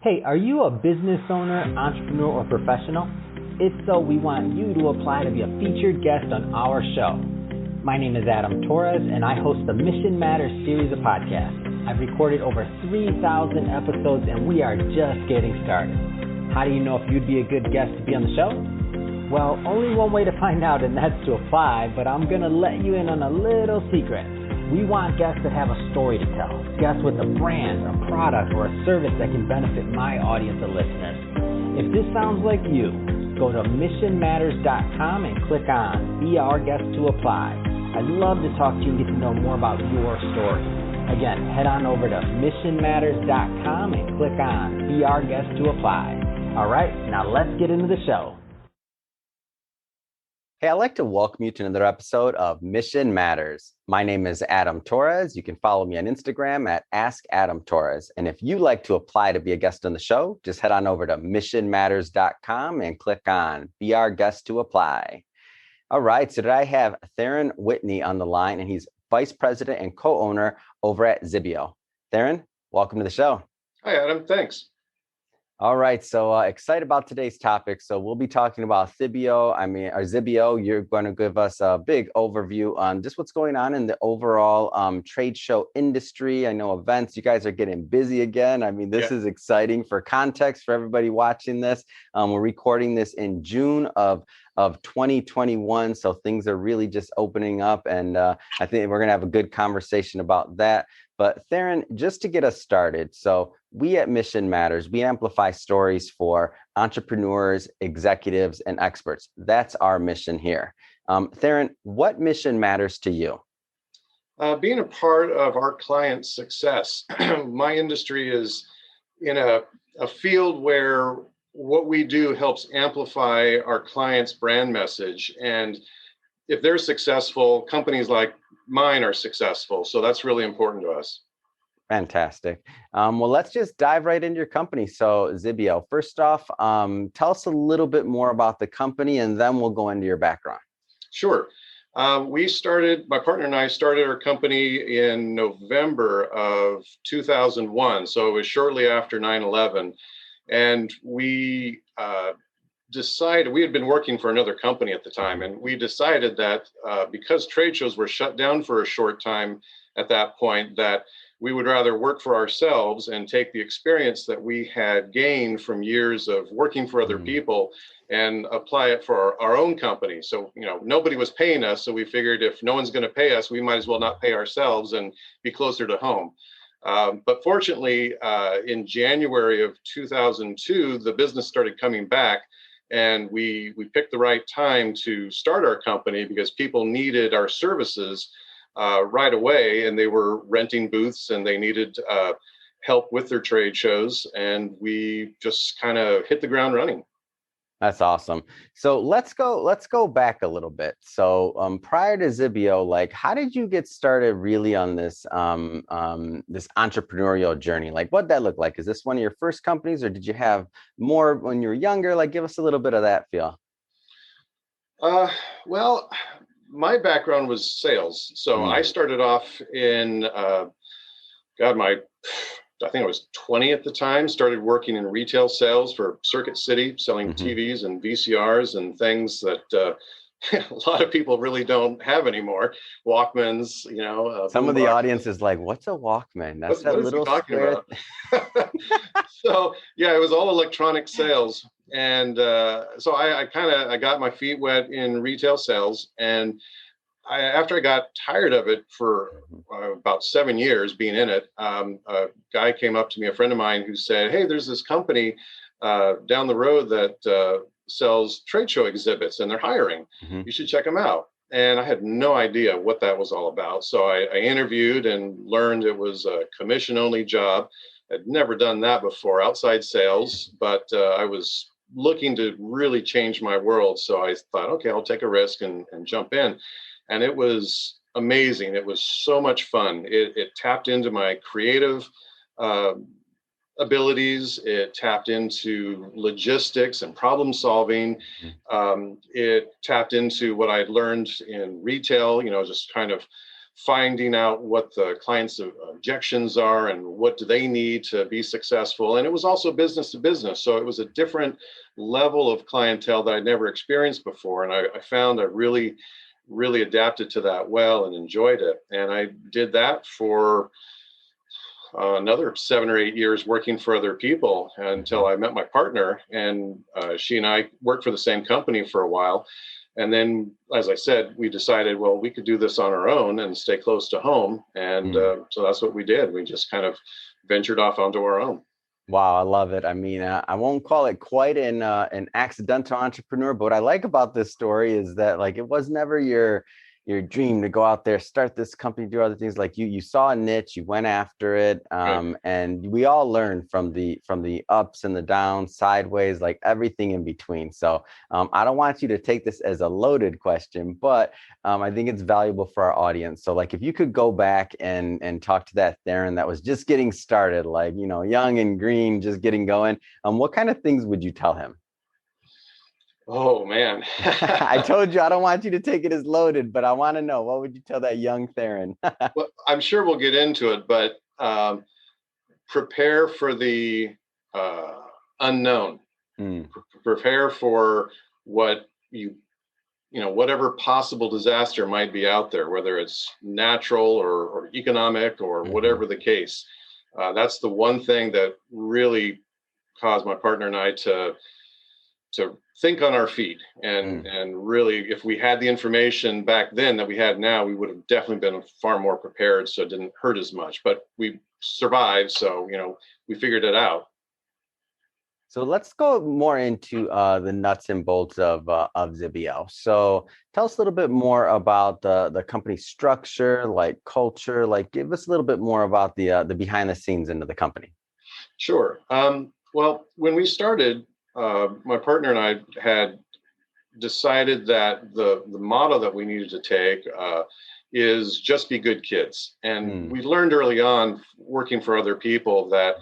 Hey, are you a business owner, entrepreneur, or professional? If so, we want you to apply to be a featured guest on our show. My name is Adam Torres, and I host the Mission Matters series of podcasts. I've recorded over 3,000 episodes, and we are just getting started. How do you know if you'd be a good guest to be on the show? Well, only one way to find out, and that's to apply, but I'm going to let you in on a little secret. We want guests that have a story to tell, guests with a brand, a product, or a service that can benefit my audience of listeners. If this sounds like you, go to missionmatters.com and click on Be Our Guest to apply. I'd love to talk to you and get to know more about your story. Again, head on over to missionmatters.com and click on Be Our Guest to apply. All right, now let's get into the show. Hey, I'd like to welcome you to another episode of Mission Matters. My name is Adam Torres. You can follow me on Instagram at Ask Adam Torres. And if you'd like to apply to be a guest on the show, just head on over to missionmatters.com and click on Be Our Guest to apply. All right, so today I have Theron Whitney on the line, and he's Vice President and co-owner over at Xibeo. Theron, welcome to the show. Hi, Adam. Thanks. All right, so excited about today's topic. So we'll be talking about Xibeo. You're going to give us a big overview on just what's going on in the overall trade show industry. I know events, you guys are getting busy again. This is exciting. For context, for everybody watching this, we're recording this in June of 2021. So things are really just opening up, and I think we're going to have a good conversation about that. But Theron, just to get us started, so we at Mission Matters, we amplify stories for entrepreneurs, executives, and experts. That's our mission here. Theron, what mission matters to you? Being a part of our clients' success. My industry is in a field where what we do helps amplify our clients' brand message. And if they're successful, companies like mine are successful. So that's really important to us. Fantastic. Well, let's just dive right into your company. So Xibeo, first off, tell us a little bit more about the company, and then we'll go into your background. Sure. My partner and I started our company in November of 2001. So it was shortly after 9/11. And we decided, we had been working for another company at the time, and we decided that because trade shows were shut down for a short time at that point, that we would rather work for ourselves and take the experience that we had gained from years of working for other people and apply it for our own company. So, nobody was paying us. So we figured if no one's going to pay us, we might as well not pay ourselves and be closer to home. But fortunately, in January of 2002, the business started coming back, and we picked the right time to start our company because people needed our services right away, and they were renting booths and they needed help with their trade shows, and we just kind of hit the ground running. That's awesome. So let's go back a little bit. So prior to Xibeo, how did you get started really on this this entrepreneurial journey? What'd that look like? Is this one of your first companies, or did you have more when you were younger? Give us a little bit of that feel. Well, my background was sales. So I started off in I think I was 20 at the time, started working in retail sales for Circuit City, selling TVs and VCRs and things that a lot of people really don't have anymore. Walkmans, Some of the audience is like, what's a Walkman? That's what little square. So yeah, it was all electronic sales. And so I got my feet wet in retail sales. And after I got tired of it for about 7 years being in it, a guy came up to me, a friend of mine, who said, "Hey, there's this company down the road that sells trade show exhibits, and they're hiring. You should check them out." And I had no idea what that was all about. So I interviewed and learned it was a commission-only job. I'd never done that before, outside sales, but I was looking to really change my world. So I thought, okay, I'll take a risk and jump in. And it was amazing. It was so much fun. It tapped into my creative abilities. It tapped into logistics and problem solving. It tapped into what I'd learned in retail, just kind of finding out what the client's objections are and what do they need to be successful. And it was also business to business. So it was a different level of clientele that I'd never experienced before. And I found I really, really adapted to that well and enjoyed it. And I did that for another 7 or 8 years working for other people until I met my partner, and she and I worked for the same company for a while. And then, as I said, we decided, well, we could do this on our own and stay close to home. And so that's what we did. We just kind of ventured off onto our own. Wow, I love it. I mean, I won't call it quite an accidental entrepreneur, but what I like about this story is that, like, it was never your dream to go out there, start this company, do other things. Like you saw a niche, you went after it. Right. And we all learn from the ups and the downs, sideways, like everything in between. So I don't want you to take this as a loaded question, but I think it's valuable for our audience. So like, if you could go back and talk to that Theron that was just getting started, like, you know, young and green, just getting going, what kind of things would you tell him? Oh, man. I told you I don't want you to take it as loaded, but I want to know, what would you tell that young Theron? Well, I'm sure we'll get into it, but prepare for the unknown. Prepare for what whatever possible disaster might be out there, whether it's natural or economic or whatever the case. That's the one thing that really caused my partner and I to think on our feet, and really, if we had the information back then that we had now, we would have definitely been far more prepared, so it didn't hurt as much. But we survived, so we figured it out. So let's go more into the nuts and bolts of Xibeo. So tell us a little bit more about the company structure, like culture, like give us a little bit more about the behind the scenes into the company. Sure. Well, when we started, my partner and I had decided that the motto that we needed to take is just be good kids. And we learned early on working for other people that,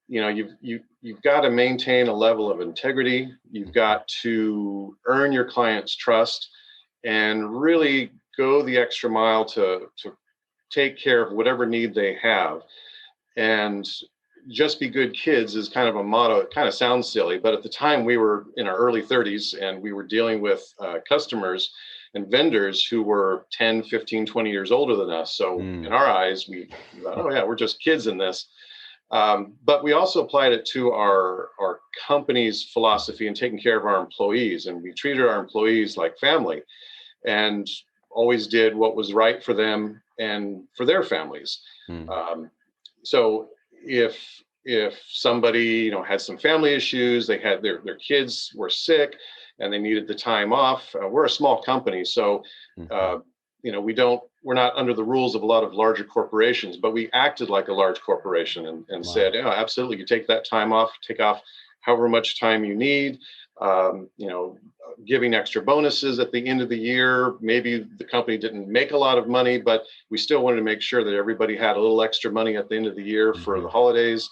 you've got to maintain a level of integrity. You've got to earn your client's trust and really go the extra mile to take care of whatever need they have. And just be good kids is kind of a motto. It kind of sounds silly, but at the time we were in our early 30s and we were dealing with customers and vendors who were 10, 15, 20 years older than us. So in our eyes, we thought, oh yeah, we're just kids in this. But we also applied it to our company's philosophy and taking care of our employees. And we treated our employees like family and always did what was right for them and for their families. So if somebody had some family issues, they had their kids were sick and they needed the time off, we're a small company, so we're not under the rules of a lot of larger corporations, but we acted like a large corporation and said, yeah, absolutely, you take that time off, take off however much time you need, giving extra bonuses at the end of the year. Maybe the company didn't make a lot of money, but we still wanted to make sure that everybody had a little extra money at the end of the year for the holidays.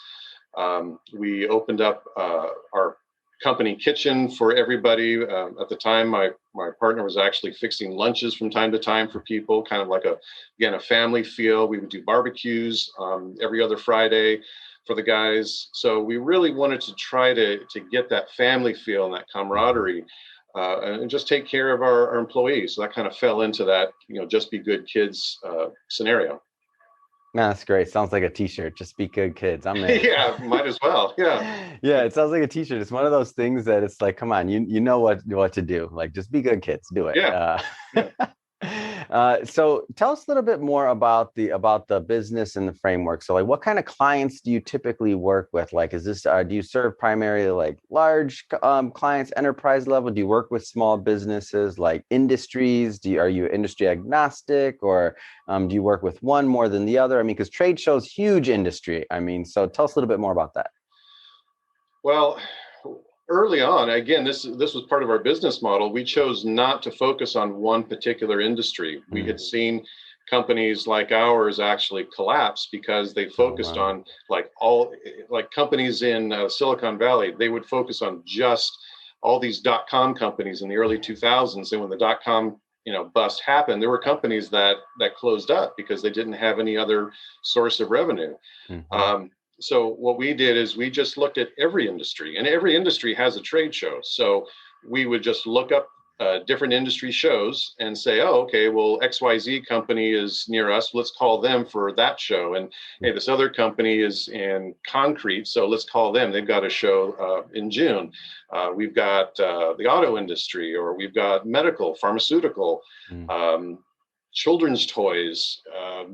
We opened up our company kitchen for everybody. At the time, my partner was actually fixing lunches from time to time for people, kind of like a family feel. We would do barbecues every other Friday for the guys. So we really wanted to try to get that family feel and that camaraderie and just take care of our employees. So that kind of fell into that, just be good kids scenario. Man, that's great. Sounds like a t-shirt. Just be good kids. I'm in. Yeah, might as well. Yeah. Yeah, it sounds like a t-shirt. It's one of those things that it's like, come on, you know what to do. Like, just be good kids. Do it. Yeah. So tell us a little bit more about the business and the framework. So like, what kind of clients do you typically work with? Like, is this, do you serve primarily like large clients, enterprise level? Do you work with small businesses, like industries? Are you industry agnostic, or do you work with one more than the other? I mean, because trade shows huge industry. I mean, so tell us a little bit more about that. Well, early on, again, this was part of our business model. We chose not to focus on one particular industry. We had seen companies like ours actually collapse because they focused on like companies in Silicon Valley. They would focus on just all these .com companies in the early 2000s. And when the .com bust happened, there were companies that closed up because they didn't have any other source of revenue. So what we did is we just looked at every industry, and every industry has a trade show. So we would just look up different industry shows and say, oh, okay, well, XYZ company is near us. Let's call them for that show. And hey, this other company is in concrete, so let's call them. They've got a show in June. We've got the auto industry, or we've got medical, pharmaceutical, children's toys,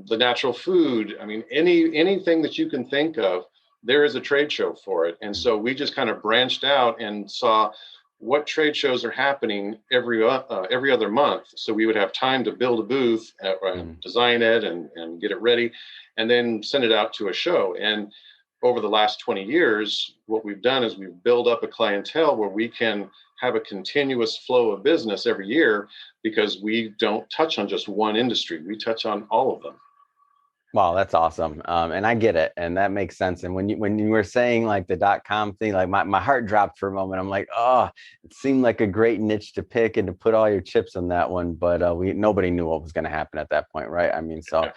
the natural food. I mean, anything that you can think of, there is a trade show for it. And so we just kind of branched out and saw what trade shows are happening every other month. So we would have time to build a booth, design it, and get it ready, and then send it out to a show. And over the last 20 years, what we've done is we've built up a clientele where we can have a continuous flow of business every year, because we don't touch on just one industry. We touch on all of them. Wow, that's awesome. And I get it. And that makes sense. And when you were saying like the .com thing, like my heart dropped for a moment. I'm like, oh, it seemed like a great niche to pick and to put all your chips on that one. But nobody knew what was going to happen at that point, right? I mean, so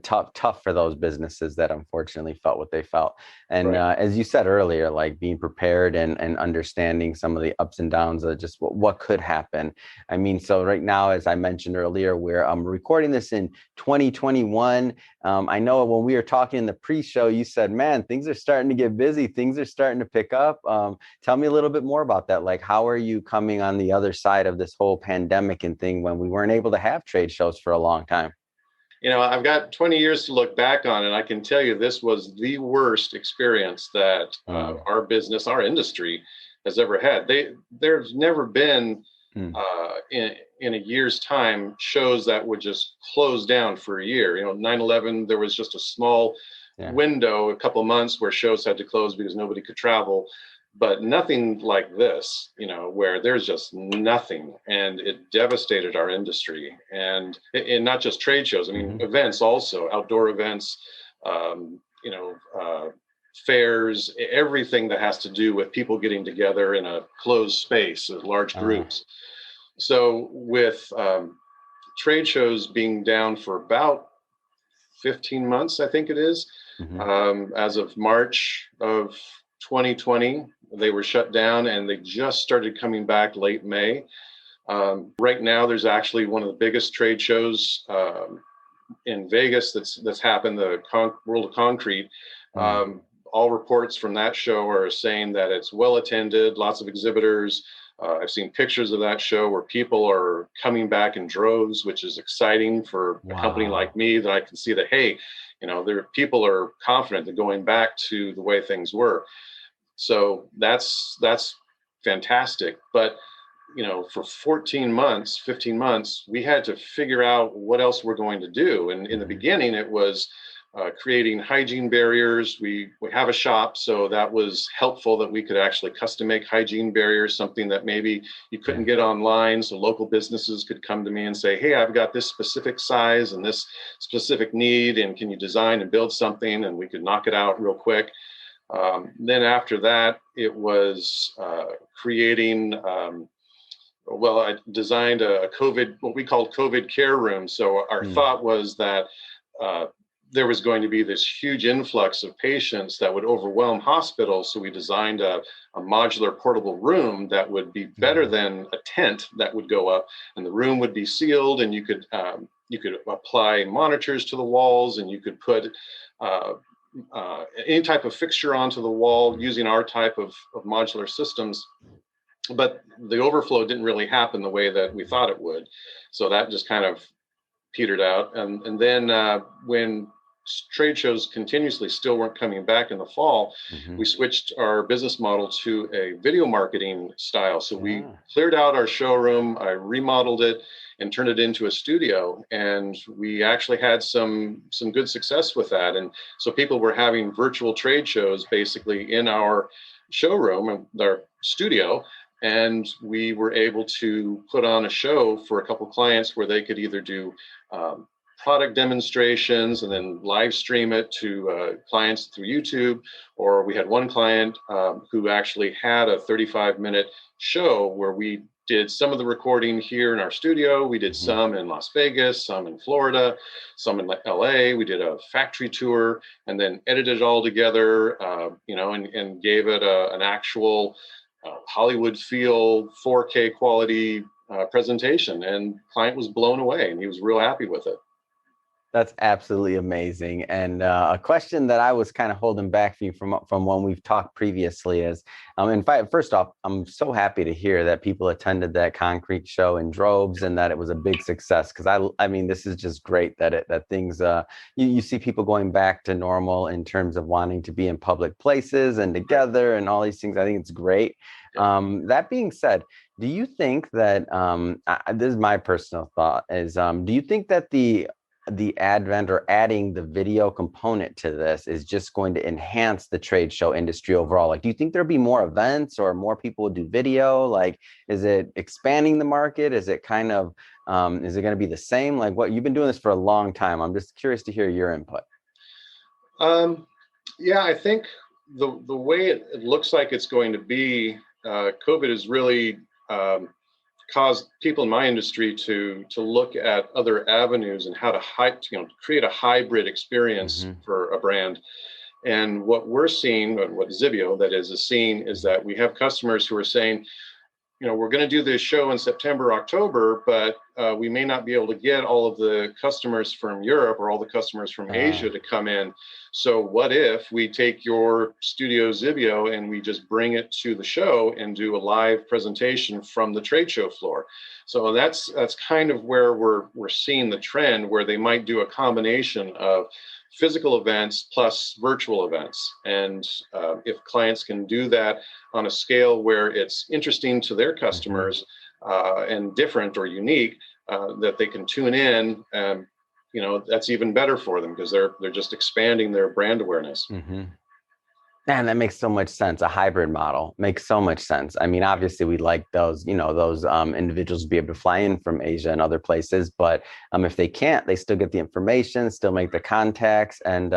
tough for those businesses that unfortunately felt what they felt. And as you said earlier, like being prepared and understanding some of the ups and downs of just what could happen. I mean, so right now, as I mentioned earlier, we're recording this in 2021. I know when we were talking in the pre-show, you said, man, things are starting to get busy. Things are starting to pick up. Tell me a little bit more about that. Like, how are you coming on the other side of this whole pandemic and thing when we weren't able to have trade shows for a long time? I've got 20 years to look back on, and I can tell you this was the worst experience that our business, our industry has ever had. There's never been in a year's time shows that would just close down for a year. 9/11, there was just a small window, a couple of months where shows had to close because nobody could travel, but nothing like this, where there's just nothing, and it devastated our industry. And not just trade shows, I mean, events also, outdoor events, fairs, everything that has to do with people getting together in a closed space, large groups. So with trade shows being down for about 15 months, I think it is, as of March of 2020, they were shut down, and they just started coming back late May. Right now, there's actually one of the biggest trade shows in Vegas that's happened, the World of Concrete. All reports from that show are saying that it's well attended, lots of exhibitors. I've seen pictures of that show where people are coming back in droves, which is exciting for a company like me, that I can see that, hey, people are confident that going back to the way things were. So that's fantastic. But, for 15 months, we had to figure out what else we're going to do. And in the beginning, it was creating hygiene barriers. We have a shop, so that was helpful that we could actually custom make hygiene barriers, something that maybe you couldn't get online. So local businesses could come to me and say, hey, I've got this specific size and this specific need, and can you design and build something? And we could knock it out real quick. Then after that, it was creating, I designed what we called COVID care room. So our thought was that there was going to be this huge influx of patients that would overwhelm hospitals. So we designed a modular portable room that would be better than a tent that would go up, and the room would be sealed, and you could apply monitors to the walls, and you could put any type of fixture onto the wall using our type of modular systems. But the overflow didn't really happen the way that we thought it would. So that just kind of petered out. And then when trade shows continuously still weren't coming back in the fall, we switched our business model to a video marketing style. So we cleared out our showroom, I remodeled it and turned it into a studio. And we actually had some good success with that. And so people were having virtual trade shows basically in our showroom and our studio. And we were able to put on a show for a couple of clients where they could either do product demonstrations and then live stream it to clients through YouTube. Or we had one client who actually had a 35-minute show where we did some of the recording here in our studio. We did some in Las Vegas, some in Florida, some in LA. We did a factory tour and then edited it all together, and gave it an actual Hollywood feel 4K quality presentation. And client was blown away and he was real happy with it. That's absolutely amazing. And a question that I was kind of holding back from when we've talked previously is, in fact, first off, I'm so happy to hear that people attended that concrete show in droves and that it was a big success. Because I mean, this is just great that things you see people going back to normal in terms of wanting to be in public places and together and all these things. I think it's great. That being said, do you think that this is my personal thought is, do you think that the advent or adding the video component to this is just going to enhance the trade show industry overall? Like, do you think there'll be more events or more people will do video? Like, is it expanding the market? Is it kind of, is it going to be the same? Like, what you've been doing this for a long time. I'm just curious to hear your input. Yeah, I think the way it looks like it's going to be, COVID has really caused people in my industry to look at other avenues and how to create a hybrid experience for a brand. And what we're seeing, what Xibeo that is seeing, is that we have customers who are saying, we're going to do this show in September, October, but we may not be able to get all of the customers from Europe or all the customers from Asia to come in. So what if we take your studio Xibeo and we just bring it to the show and do a live presentation from the trade show floor? So that's kind of where we're seeing the trend, where they might do a combination of physical events plus virtual events. And if clients can do that on a scale where it's interesting to their customers and different or unique, that they can tune in, that's even better for them, because they're just expanding their brand awareness. Man, that makes so much sense. A hybrid model makes so much sense. I mean, obviously, we'd like those individuals to be able to fly in from Asia and other places. But if they can't, they still get the information, still make the contacts. And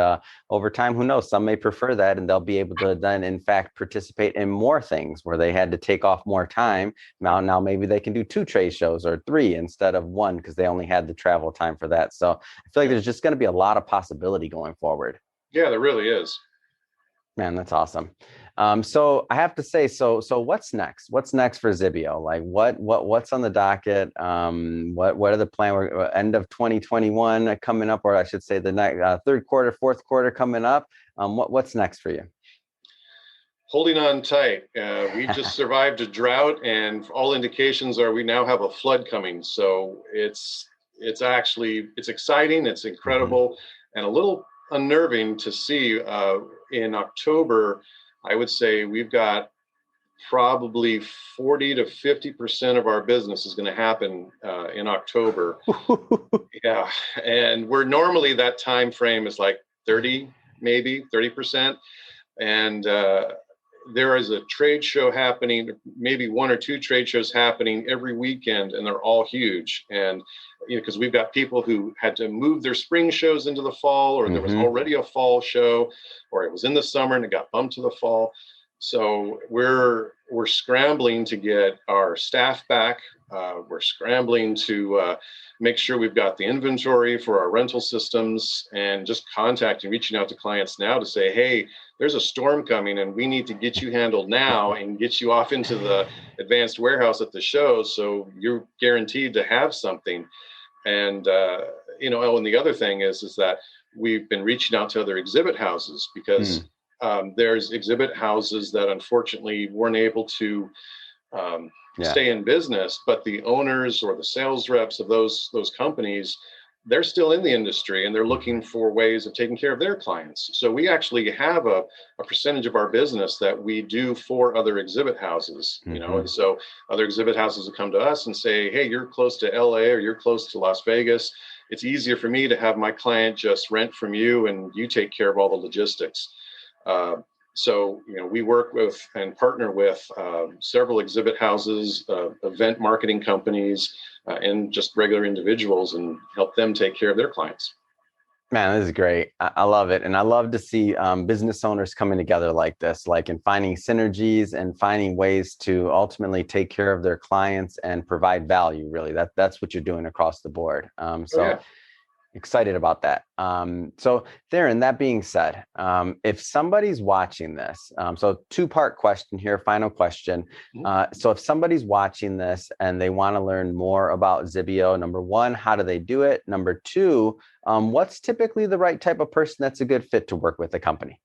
over time, who knows, some may prefer that, and they'll be able to then, in fact, participate in more things where they had to take off more time. Now maybe they can do 2 trade shows or 3 instead of 1 because they only had the travel time for that. So I feel like there's just going to be a lot of possibility going forward. Yeah, there really is. Man, that's awesome. So I have to say, so what's next? What's next for Xibeo? Like what's on the docket? What are the plan? We're end of 2021 coming up, or I should say the next third quarter, fourth quarter coming up. What's next for you? Holding on tight. We just survived a drought, and all indications are we now have a flood coming. So it's exciting. It's incredible, and a little unnerving to see. In October, I would say we've got probably 40 to 50% of our business is going to happen in October. Yeah, and we're normally, that time frame is like 30%, and there is a trade show happening, maybe 1 or 2 trade shows happening every weekend, and they're all huge. And because we've got people who had to move their spring shows into the fall, or there was already a fall show, or it was in the summer and it got bumped to the fall. So we're scrambling to get our staff back. We're scrambling to make sure we've got the inventory for our rental systems, and just reaching out to clients now to say, hey, there's a storm coming and we need to get you handled now and get you off into the advanced warehouse at the show, so you're guaranteed to have something. And and the other thing is that we've been reaching out to other exhibit houses, because there's exhibit houses that unfortunately weren't able to stay in business, but the owners or the sales reps of those companies, they're still in the industry and they're looking for ways of taking care of their clients. So we actually have a percentage of our business that we do for other exhibit houses, and so other exhibit houses will come to us and say, hey, you're close to LA or you're close to Las Vegas. It's easier for me to have my client just rent from you and you take care of all the logistics. So, we work with and partner with several exhibit houses, event marketing companies, and just regular individuals, and help them take care of their clients. Man, this is great. I love it. And I love to see business owners coming together like this, like in finding synergies and finding ways to ultimately take care of their clients and provide value. Really, that's what you're doing across the board. Oh, yeah. Excited about that. So Theron, that being said, if somebody's watching this, so two-part question here, final question. So if somebody's watching this and they want to learn more about Xibeo, number one, how do they do it? Number two, what's typically the right type of person that's a good fit to work with the company?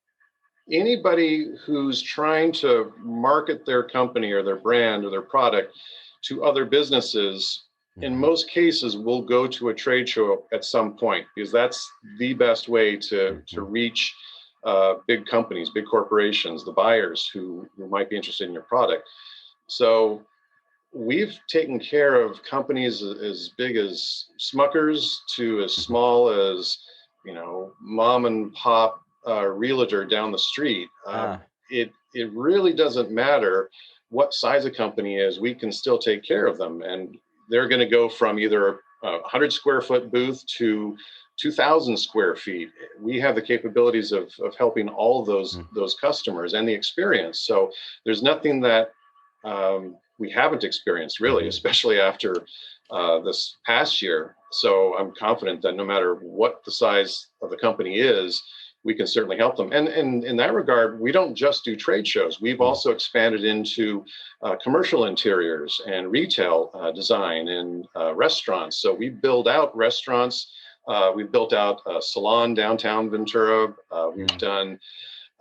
Anybody who's trying to market their company or their brand or their product to other businesses, in most cases, will go to a trade show at some point, because that's the best way to reach big companies, big corporations, the buyers who might be interested in your product. So we've taken care of companies as big as Smuckers to as small as, mom and pop realtor down the street. It really doesn't matter what size a company is. We can still take care of them, and they're going to go from either a 100 square foot booth to 2,000 square feet. We have the capabilities of helping all of those customers and the experience. So there's nothing that we haven't experienced, really, especially after this past year. So I'm confident that no matter what the size of the company is, we can certainly help them. And in that regard, we don't just do trade shows. We've also expanded into commercial interiors and retail design and restaurants. So we build out restaurants. We've built out a salon downtown Ventura. We've done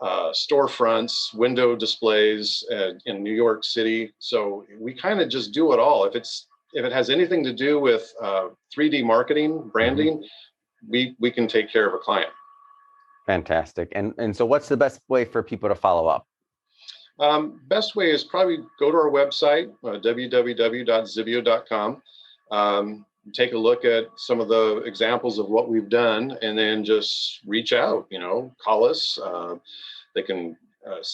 storefronts, window displays in New York City. So we kind of just do it all. If it has anything to do with 3D marketing, branding, we can take care of a client. Fantastic. And so what's the best way for people to follow up? Best way is probably go to our website, www.xibeo.com. Take a look at some of the examples of what we've done, and then just reach out, call us. They can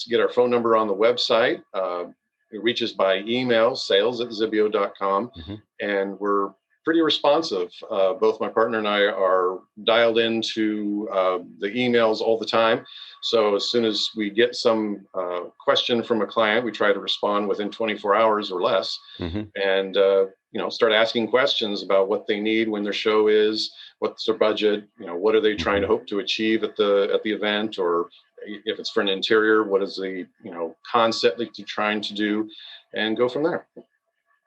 get our phone number on the website. It reaches by email, sales@xibeo.com. And we're pretty responsive. Both my partner and I are dialed into the emails all the time. So as soon as we get some question from a client, we try to respond within 24 hours or less, and start asking questions about what they need when their show is, what's their budget, what are they trying to hope to achieve at the event, or if it's for an interior, what is the concept that you're trying to do, and go from there.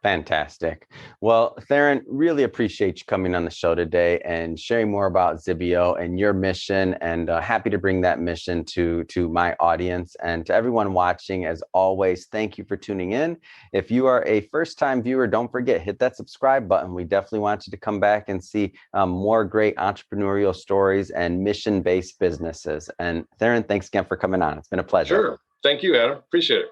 Fantastic. Well, Theron, really appreciate you coming on the show today and sharing more about Xibeo and your mission, and happy to bring that mission to my audience and to everyone watching. As always, thank you for tuning in. If you are a first-time viewer, don't forget, hit that subscribe button. We definitely want you to come back and see more great entrepreneurial stories and mission-based businesses. And Theron, thanks again for coming on. It's been a pleasure. Sure. Thank you, Adam. Appreciate it.